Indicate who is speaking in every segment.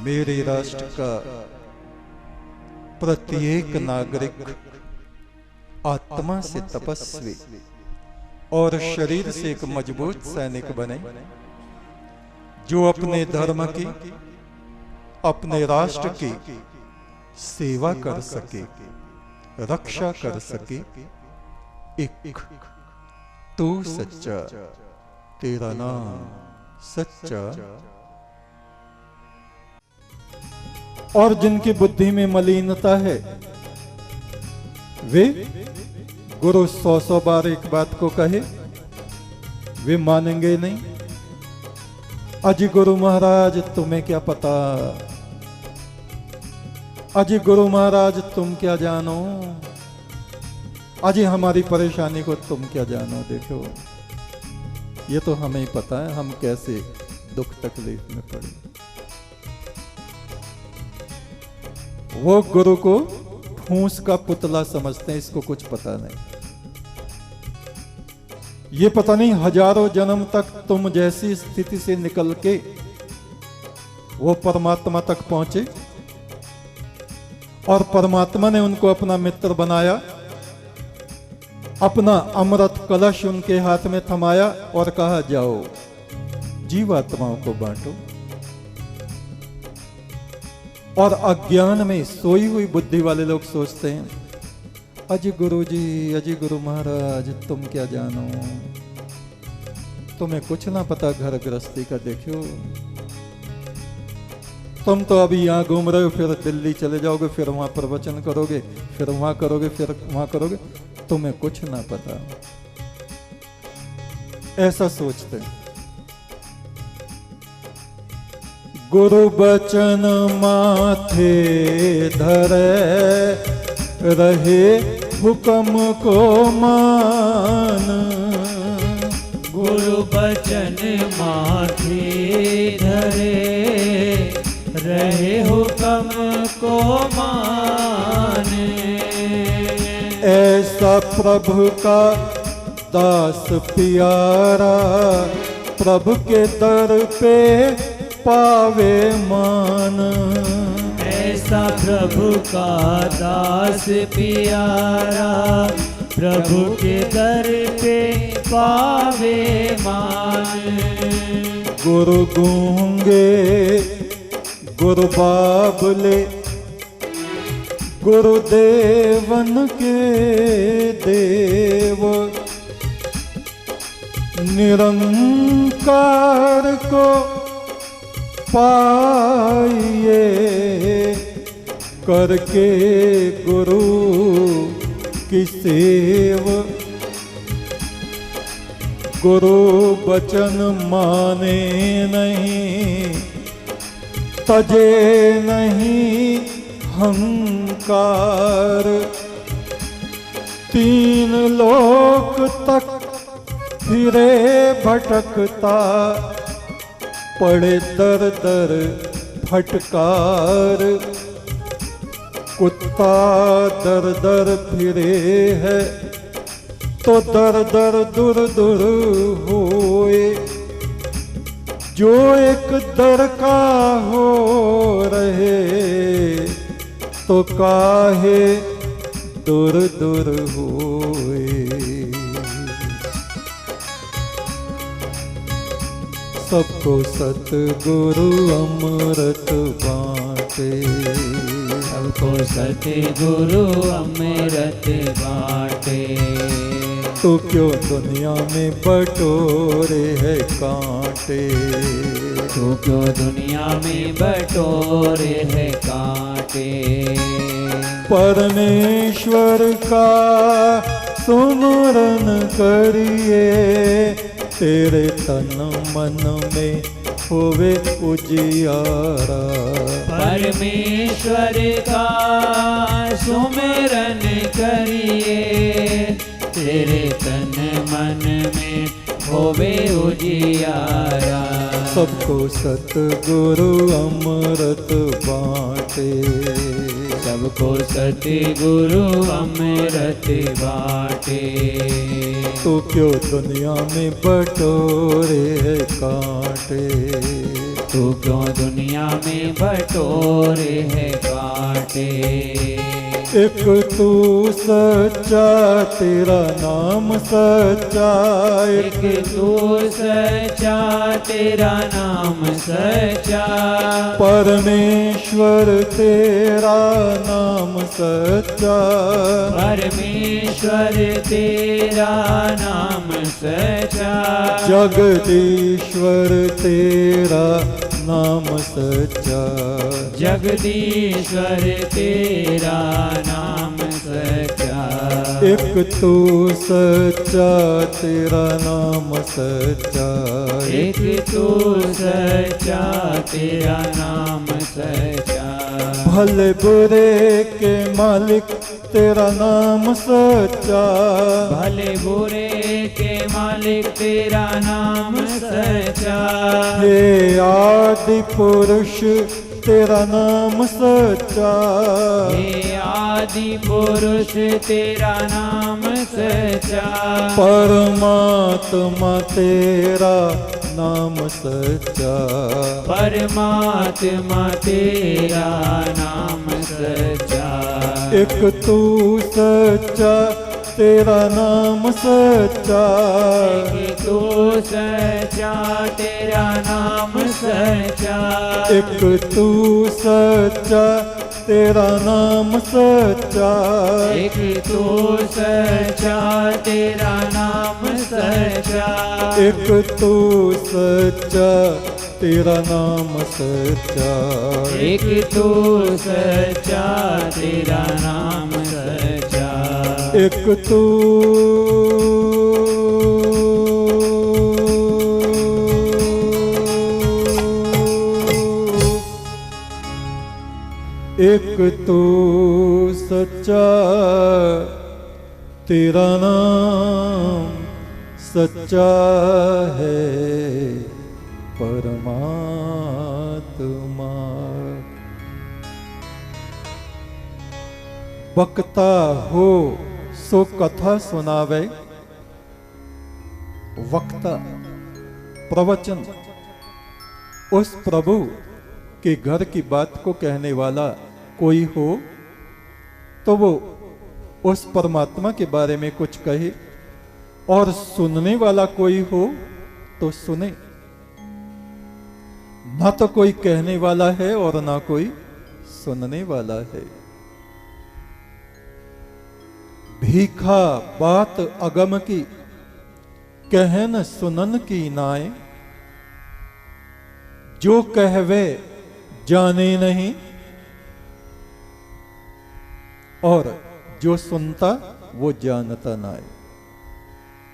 Speaker 1: मेरे राष्ट्र का प्रत्येक नागरिक आत्मा से तपस्वी और शरीर से एक मजबूत सैनिक बने, जो अपने धर्म की, अपने राष्ट्र की सेवा कर सके, रक्षा कर सके। एक तू सच्चा, तेरा नाम सच्चा। और जिनकी बुद्धि में मलिनता है वे गुरु 100 बार एक बात को कहे वे मानेंगे नहीं। अजी गुरु महाराज तुम्हें क्या पता, अजी गुरु महाराज तुम क्या जानो, अजी हमारी परेशानी को तुम क्या जानो। देखो ये तो हमें ही पता है हम कैसे दुख तकलीफ में पड़े। वो गुरु को फूंस का पुतला समझते हैं, इसको कुछ पता नहीं। ये पता नहीं हजारों जन्म तक तुम जैसी स्थिति से निकल के वो परमात्मा तक पहुंचे और परमात्मा ने उनको अपना मित्र बनाया, अपना अमृत कलश उनके हाथ में थमाया और कहा जाओ जीवात्माओं को बांटो। और अज्ञान में सोई हुई बुद्धि वाले लोग सोचते हैं अजी गुरु जी, अजी गुरु महाराज तुम क्या जानो, तुम्हें कुछ ना पता घर गृहस्थी का। देखो तुम तो अभी यहाँ घूम रहे हो, फिर दिल्ली चले जाओगे, फिर वहां प्रवचन करोगे, फिर वहां करोगे, फिर वहां करोगे, तुम्हें कुछ ना पता। ऐसा सोचते हैं। गुरु बचन माथे धरे, रहे हुक्म को मान।
Speaker 2: गुरु बचन माथे धरे, रहे हुक्म को मान।
Speaker 1: ऐसा प्रभु का दास प्यारा, प्रभु के दर पे पावे मान।
Speaker 2: ऐसा प्रभु का दास प्यारा, प्रभु के दर पे पावे मान।
Speaker 1: गुरु गूंगे, गुरु बाबले, गुरुदेवन के देव। निरंकार को पाइए, करके गुरु की सेव। गुरु बचन माने नहीं, तजे नहीं हंकार। 3 लोक तक फिरे भटकता, पड़े दर दर फटकार। कुत्ता दर दर फिरे है, तो दर दर दूर दूर होए। जो एक दर का हो रहे, तो काहे दूर दूर होए। सबको सतगुरु अमृत बांटे,
Speaker 2: सबको सतगुरु अमृत बांटे।
Speaker 1: तो क्यों दुनिया में बटोरे है कांटे,
Speaker 2: तो क्यों दुनिया में बटोरे है कांटे।
Speaker 1: परमेश्वर का सुमरन करिए, तेरे तन मन में होवे उजियारा।
Speaker 2: परमेश्वर का सुमिरन करिए, तेरे तन मन में होवे उजियारा।
Speaker 1: सबको सतगुरु अमृत बांटे,
Speaker 2: सबको सतगुरु अमृत बांटे।
Speaker 1: तो क्यों दुनिया में बटोरे है कांटे।
Speaker 2: तू क्यों दुनिया में बटोरे है कांटे।
Speaker 1: एक तू सच्चा, तेरा नाम सच्चा,
Speaker 2: एक तू सच्चा, तेरा नाम सच्चा।
Speaker 1: परमेश्वर तेरा नाम सच्चा,
Speaker 2: परमेश्वर तेरा नाम सच्चा।
Speaker 1: जगदीश्वर तेरा नाम सच्चा,
Speaker 2: जगदीश्वर तेरा नाम सच्चा।
Speaker 1: एक तू सच्चा, तेरा नाम सच्चा,
Speaker 2: एक तू सच्चा, तेरा नाम सच्चा।
Speaker 1: भले बुरे के मालिक तेरा नाम सच्चा,
Speaker 2: भले बुरे के मालिक तेरा नाम सच्चा।
Speaker 1: हे आदि पुरुष तेरा नाम सच्चा,
Speaker 2: हे आदि पुरुष तेरा नाम सच्चा।
Speaker 1: परमात्मा तेरा नाम सच्चा,
Speaker 2: परमात्मा तेरा नाम सच्चा।
Speaker 1: एक तू सच्चा, तेरा नाम सच्चा,
Speaker 2: एक तू सच्चा, तेरा नाम सच्चा।
Speaker 1: एक तू सच्चा, तेरा नाम सच्चा,
Speaker 2: एक तू सच्चा, तेरा नाम सच्चा।
Speaker 1: एक तू सच्चा, तेरा नाम सच्चा,
Speaker 2: एक तू सच्चा, तेरा नाम सच्चा।
Speaker 1: एक तू एक तू सच्चा, तेरा नाम सच्चा है परमात्मा। वक्ता हो सो कथा सुनावे, वक्ता प्रवचन उस प्रभु के घर की बात को कहने वाला कोई हो तो वो उस परमात्मा के बारे में कुछ कहे, और सुनने वाला कोई हो तो सुने। ना तो कोई कहने वाला है और ना कोई सुनने वाला है। भीखा बात अगम की, कहन सुनन की नाय। जो कहवे जाने नहीं, और जो सुनता वो जानता ना है।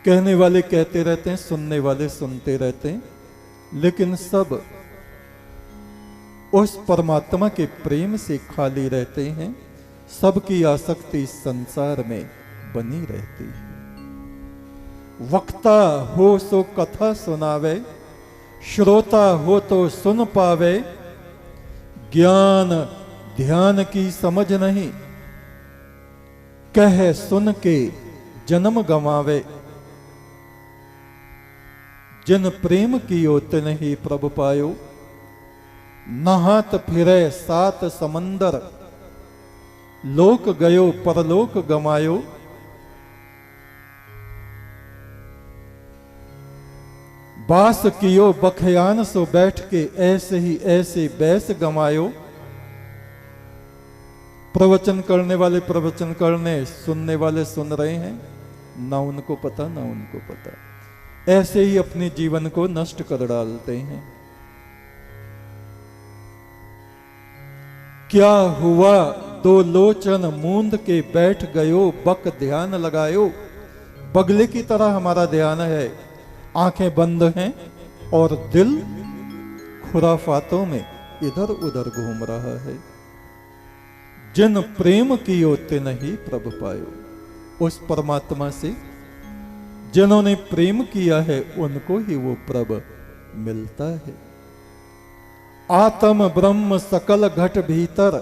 Speaker 1: कहने वाले कहते रहते हैं, सुनने वाले सुनते रहते हैं, लेकिन सब उस परमात्मा के प्रेम से खाली रहते हैं। सबकी आसक्ति इस संसार में बनी रहती है। वक्ता हो सो कथा सुनावे, श्रोता हो तो सुन पावे। ज्ञान ध्यान की समझ नहीं, कह सुन के जन्म गंवावे। जिन प्रेम की ओत नहीं प्रभु पायो, नहात फिरे सात समंदर। लोक गयो परलोक गमायो। बास कियो बखयान सो बैठ के, ऐसे ही ऐसे बैस गमायो। प्रवचन करने वाले प्रवचन करने, सुनने वाले सुन रहे हैं, ना उनको पता ना उनको पता। ऐसे ही अपने जीवन को नष्ट कर डालते हैं। क्या हुआ दो लोचन मूंद के बैठ गयो, बक ध्यान लगायो। बगले की तरह हमारा ध्यान है, आंखें बंद हैं और दिल खुराफातों में इधर उधर घूम रहा है। जिन प्रेम की ओते नहीं प्रभु पायो, उस परमात्मा से जिन्होंने प्रेम किया है उनको ही वो प्रभु मिलता है। आत्म ब्रह्म सकल घट भीतर,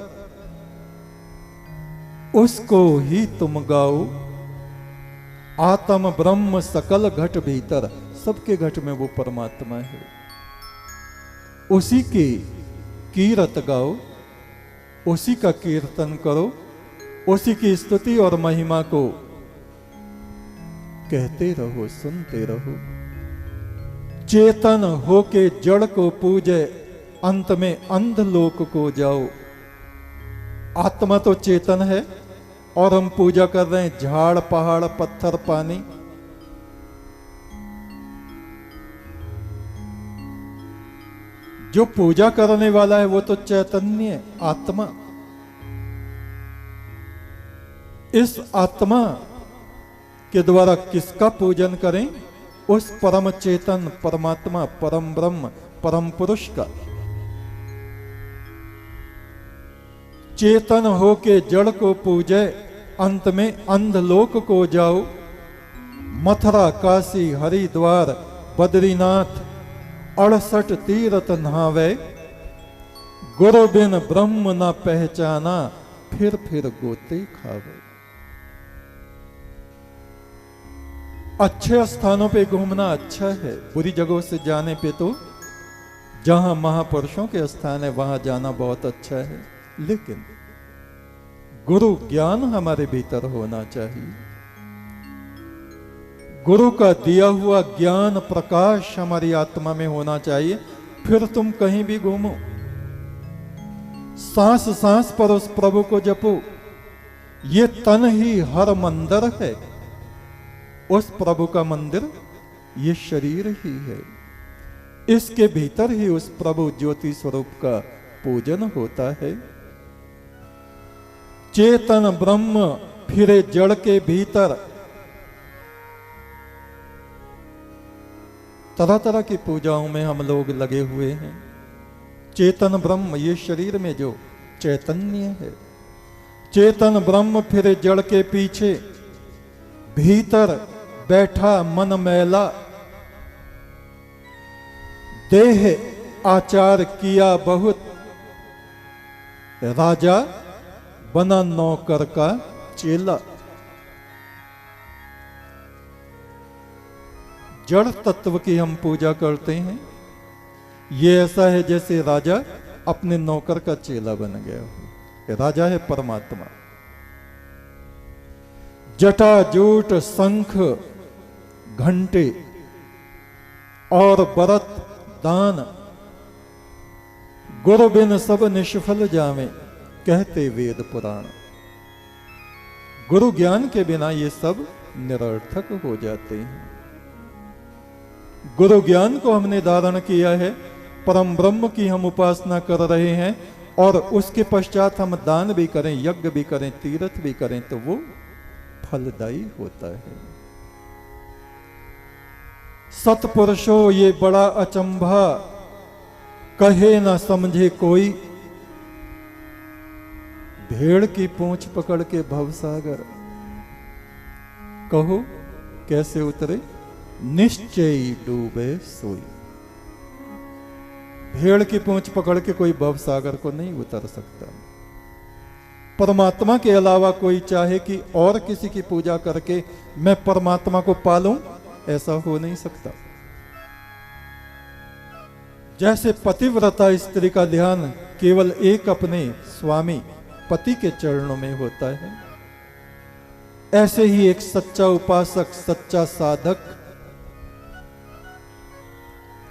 Speaker 1: उसको ही तुम गाओ। आत्म ब्रह्म सकल घट भीतर, सबके घट में वो परमात्मा है। उसी की कीरत गाओ, उसी का कीर्तन करो, उसी की स्तुति और महिमा को कहते रहो, सुनते रहो। चेतन होके जड़ को पूजे, अंत में अंध लोक को जाओ। आत्मा तो चेतन है और हम पूजा कर रहे हैं झाड़ पहाड़ पत्थर पानी। जो पूजा करने वाला है वो तो चैतन्य आत्मा। इस आत्मा के द्वारा किसका पूजन करें? उस परम चेतन परमात्मा परम ब्रह्म परम पुरुष का। चेतन होके जड़ को पूजे, अंत में अंधलोक को जाओ। मथुरा काशी हरिद्वार बद्रीनाथ 68 तीरथ नहावे। गुरु बिन ब्रह्म न पहचाना, फिर गोते खावे। अच्छे स्थानों पे घूमना अच्छा है, बुरी जगहों से जाने पे तो जहां महापुरुषों के स्थान है वहां जाना बहुत अच्छा है, लेकिन गुरु ज्ञान हमारे भीतर होना चाहिए। गुरु का दिया हुआ ज्ञान प्रकाश हमारी आत्मा में होना चाहिए, फिर तुम कहीं भी घूमो। सांस सांस पर उस प्रभु को जपो। ये तन ही हर मंदिर है, उस प्रभु का मंदिर ये शरीर ही है। इसके भीतर ही उस प्रभु ज्योति स्वरूप का पूजन होता है। चेतन ब्रह्म फिरे जड़ के भीतर। तरह तरह की पूजाओं में हम लोग लगे हुए हैं। चेतन ब्रह्म ये शरीर में जो चैतन्य है, चेतन ब्रह्म फिरे जड़ के पीछे। भीतर बैठा मन मैला, देह आचार किया बहुत। राजा बना नौकर का चेला। जड़ तत्व की हम पूजा करते हैं। ये ऐसा है जैसे राजा अपने नौकर का चेला बन गया हो। राजा है परमात्मा। जटा जूट शंख घंटे और बरत दान, गुरु बिन सब निष्फल जावे, कहते वेद पुराण। गुरु ज्ञान के बिना ये सब निरर्थक हो जाते हैं। गुरु ज्ञान को हमने धारण किया है, परम ब्रह्म की हम उपासना कर रहे हैं, और उसके पश्चात हम दान भी करें, यज्ञ भी करें, तीर्थ भी करें, तो वो फलदायी होता है। सतपुरुषो ये बड़ा अचंभा, कहे ना समझे कोई। भेड़ की पूंछ पकड़ के भवसागर, कहो कैसे उतरे? निश्चय डूबे सोई। भेड़ की पूंछ पकड़ के कोई भवसागर को नहीं उतर सकता। परमात्मा के अलावा कोई चाहे कि और किसी की पूजा करके मैं परमात्मा को पालूं, ऐसा हो नहीं सकता। जैसे पतिव्रता स्त्री का ध्यान केवल एक अपने स्वामी पति के चरणों में होता है, ऐसे ही एक सच्चा उपासक, सच्चा साधक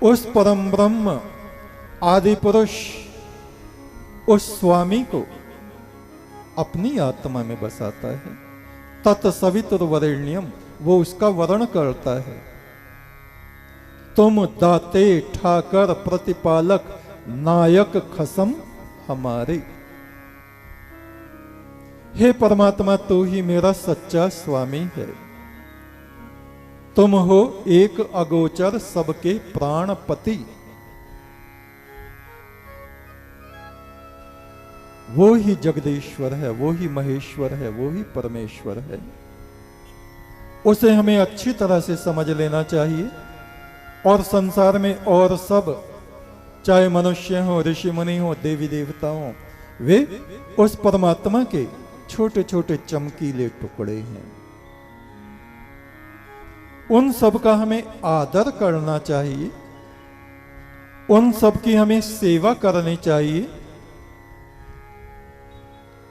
Speaker 1: उस परम ब्रह्म आदि पुरुष, उस स्वामी को अपनी आत्मा में बसाता है। तत्सवितुर्वरेण्यम, वो उसका वर्ण करता है। तुम दाते ठाकर प्रतिपालक, नायक खसम हमारे। हे परमात्मा, तू ही मेरा सच्चा स्वामी है। तुम हो एक अगोचर सबके प्राणपति। वो ही जगदीश्वर है, वो ही महेश्वर है, वो ही परमेश्वर है। उसे हमें अच्छी तरह से समझ लेना चाहिए। और संसार में और सब, चाहे मनुष्य हो, ऋषि मुनि हो, देवी देवता हो, वे उस परमात्मा के छोटे छोटे चमकीले टुकड़े हैं। उन सब का हमें आदर करना चाहिए। उन सब की हमें सेवा करनी चाहिए।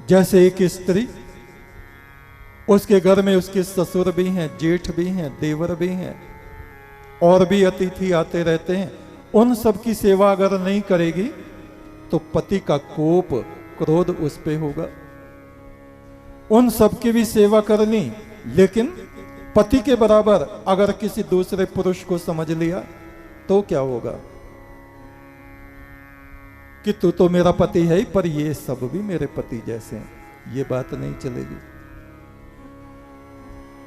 Speaker 1: जैसे एक स्त्री, उसके घर में उसके ससुर भी हैं, जेठ भी हैं, देवर भी हैं, और भी अतिथि आते रहते हैं। उन सब की सेवा अगर नहीं करेगी तो पति का कोप, क्रोध उस पे होगा। उन सब की भी सेवा करनी, लेकिन पति के बराबर अगर किसी दूसरे पुरुष को समझ लिया तो क्या होगा कि तू तो मेरा पति है ही, पर ये सब भी मेरे पति जैसे हैं। ये बात नहीं चलेगी।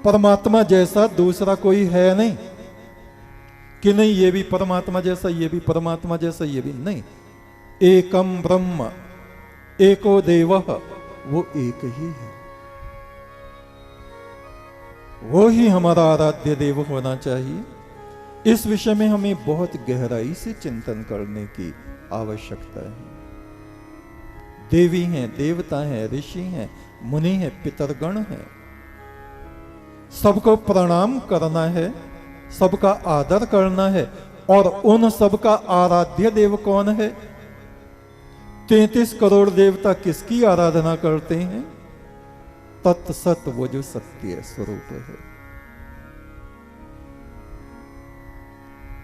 Speaker 1: परमात्मा जैसा दूसरा कोई है नहीं कि नहीं ये भी परमात्मा जैसा, ये भी परमात्मा जैसा, ये भी नहीं। एकम ब्रह्म एको देवः, वो एक ही है। वो ही हमारा आराध्य देव होना चाहिए। इस विषय में हमें बहुत गहराई से चिंतन करने की आवश्यकता है। देवी हैं, देवता हैं, ऋषि हैं, मुनि हैं, पितरगण हैं, सबको प्रणाम करना है, सबका आदर करना है। और उन सबका आराध्य देव कौन है? 33 करोड़ देवता किसकी आराधना करते हैं? तत्सत, वो जो सत्य स्वरूप है।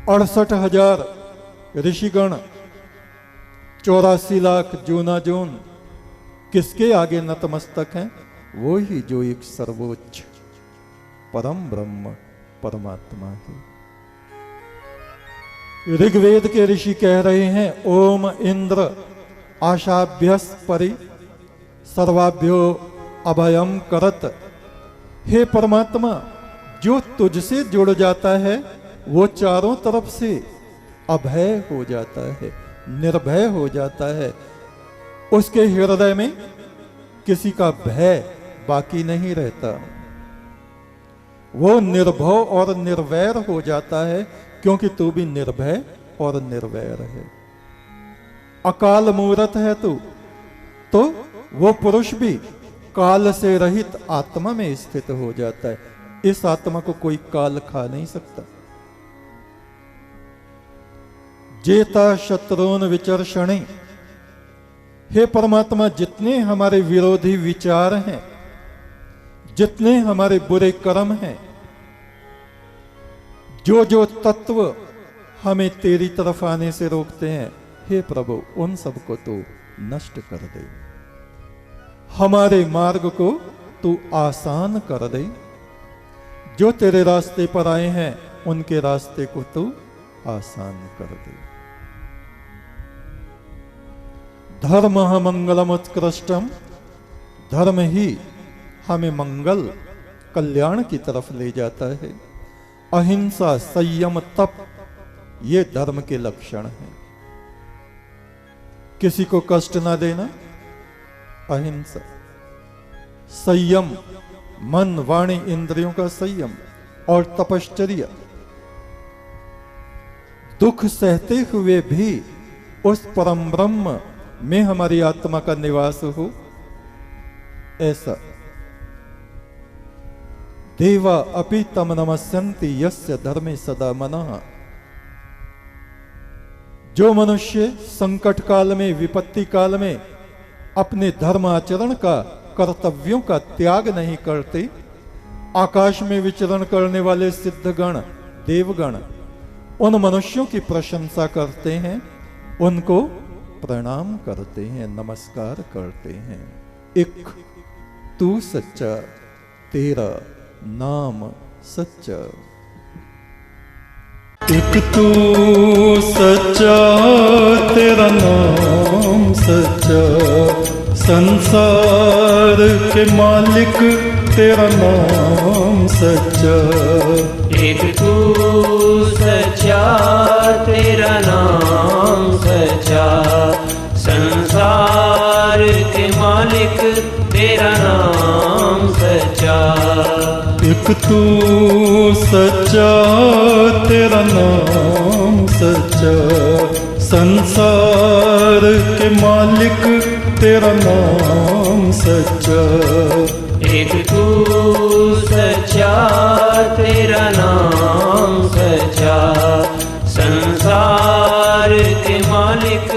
Speaker 1: 68,000 ऋषिगण, 84 लाख जूना जून किसके आगे नतमस्तक हैं? वो ही जो एक सर्वोच्च परम ब्रह्म परमात्मा है। ऋग्वेद के ऋषि कह रहे हैं, ओम इंद्र आशाभ्यस परि सर्वाभ्यो अभयम करत। हे परमात्मा, जो तुझसे जुड़ जाता है वो चारों तरफ से अभय हो जाता है, निर्भय हो जाता है। उसके हृदय में किसी का भय बाकी नहीं रहता। वो निर्भय और निर्वैर हो जाता है, क्योंकि तू भी निर्भय और निर्वैर है। अकाल मूरत है तू, तो वो पुरुष भी काल से रहित आत्मा में स्थित हो जाता है। इस आत्मा को कोई काल खा नहीं सकता। जेता शत्रुन विचर्षणे, हे परमात्मा, जितने हमारे विरोधी विचार हैं, जितने हमारे बुरे कर्म हैं, जो जो तत्व हमें तेरी तरफ आने से रोकते हैं, हे प्रभु, उन सबको तू नष्ट कर दे। हमारे मार्ग को तू आसान कर दे। जो तेरे रास्ते पर आए हैं उनके रास्ते को तू आसान कर दे। धर्म मंगलम उत्कृष्टम, धर्म ही हमें मंगल कल्याण की तरफ ले जाता है। अहिंसा, संयम, तप, ये धर्म के लक्षण हैं। किसी को कष्ट ना देना, अहिंसा। संयम, मन वाणी इंद्रियों का संयम और तपश्चर्या। दुख सहते हुए भी उस परम ब्रह्म में हमारी आत्मा का निवास हो, ऐसा। देवा अपि तम नमस्यन्ति यस्य धर्मे सदा मनः। जो मनुष्य संकट काल में, विपत्ति काल में अपने धर्म आचरण का, कर्तव्यों का त्याग नहीं करते, आकाश में विचरण करने वाले सिद्धगण, देवगण उन मनुष्यों की प्रशंसा करते हैं, उनको प्रणाम करते हैं, नमस्कार करते हैं। एक तू सच्चा, तेरा नाम सच्चा। एक तू सच्चा, तेरा नाम सच्चा, संसार के मालिक तेरा नाम सच्चा।
Speaker 2: एक तू सच्चा, तेरा नाम सच्चा, संसार के मालिक तेरा नाम सच्चा।
Speaker 1: एक तू सच्चा, तेरा नाम सच्चा, संसार के मालिक तेरा नाम सच्चा।
Speaker 2: एक तू सच्चा, तेरा नाम सच्चा, संसार लिख